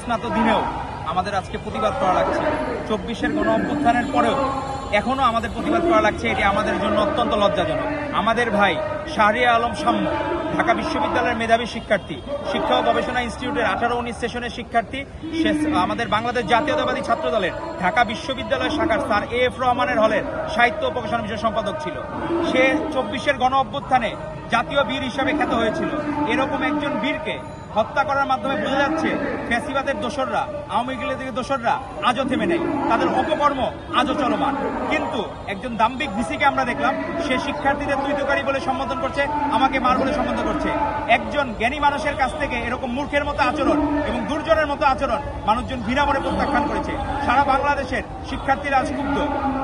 তৃষ্ণাত দিনেও আমাদের আজকে প্রতিবাদ করা লাগছে। 24-এর গণ অভ্যুত্থানের পরেও এখনো আমাদের প্রতিবাদ করা লাগছে। এটি আমাদের জন্য অত্যন্ত লজ্জাজনক। আমাদের ভাই শাহরিয়ার আলম সাম্য ঢাকা বিশ্ববিদ্যালয়ের মেধাবী শিক্ষার্থী, শিক্ষা ও গবেষণা ইনস্টিটিউটের 18-19 সেশনের শিক্ষার্থী, আমাদের বাংলাদেশ জাতীয়তাবাদী ছাত্র দলের ঢাকা বিশ্ববিদ্যালয় শাখার স্যার AF রহমানের হলের সাহিত্য ও প্রকাশনা বিষয় সম্পাদক ছিল। সে 24-এর গণ অভ্যুত্থানে জাতীয় বীর হিসাবে খ্যাত হয়েছিল। এরকম একজন বীরকে হত্যা করার মাধ্যমে বোঝা যাচ্ছে ফ্যাসিবাদের দোসররা, আওয়ামী লীগের দোসররা আজও থেমে নেই, তাদের অপকর্ম আজও চলমান। কিন্তু একজন দাম্ভিক ভিসিকে আমরা দেখলাম, সে শিক্ষার্থীদের তুইতুকারী বলে সম্বোধন করছে, আমাকে মার বলে সম্বোধন করছে। একজন জ্ঞানী মানুষের কাছ থেকে এরকম মূর্খের মতো আচরণ এবং দুর্জনের মতো আচরণ মানুষজন ঘৃণা করে প্রত্যাখ্যান করেছে। সারা বাংলাদেশের শিক্ষার্থীরা আজ ক্ষুব্ধ।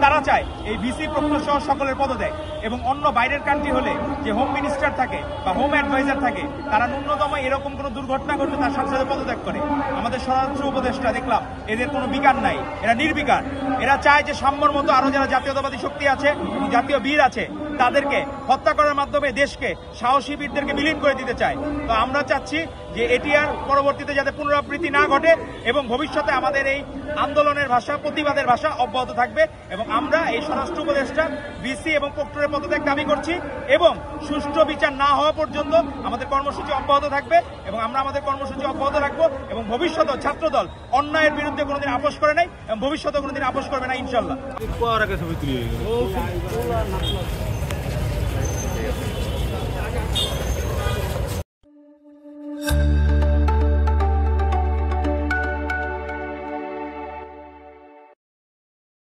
তারা চায় এই ভিসি প্রক্টর সহ সকলের পদত্যাগ এবং অন্য বাইরের কান্ট্রি হলে যে হোম মিনিস্টার থাকে বা হোম অ্যাডভাইজার থাকে, তারা ন্যূনতম এরকম কোনো দুর্ঘটনা ঘটলে তার সাথে সাথে পদত্যাগ করে। আমাদের স্বরাষ্ট্র উপদেষ্টা দেখলাম এদের কোনো বিকার নাই, এরা নির্বিকার। এরা চায় যে সাম্যর মতো আরো যারা জাতীয়তাবাদী শক্তি আছে, জাতীয় বীর আছে, তাদেরকে হত্যা করার মাধ্যমে দেশকে সাহসী বীরদেরকে বিলীন করে দিতে চায়। তো আমরা চাচ্ছি যে এটি আর পরবর্তীতে যাতে পুনরাবৃত্তি না ঘটে এবং ভবিষ্যতে আমাদের এই আন্দোলনের ভাষা, প্রতিবাদের ভাষা অব্যাহত থাকবে। এবং আমরা এই স্বরাষ্ট্র উপদেষ্টা, ভিসি এবং প্রক্টরের পদত্যাগ দাবি করছি এবং সুষ্ঠু বিচার না হওয়া পর্যন্ত আমাদের কর্মসূচি অব্যাহত থাকবে এবং আমরা আমাদের কর্মসূচি অব্যাহত রাখবো। এবং ভবিষ্যতেও ছাত্রদল অন্যায়ের বিরুদ্ধে কোনোদিন আপোষ করে নাই এবং ভবিষ্যতে কোনোদিন আপোষ করবে না, ইনশাল্লাহ।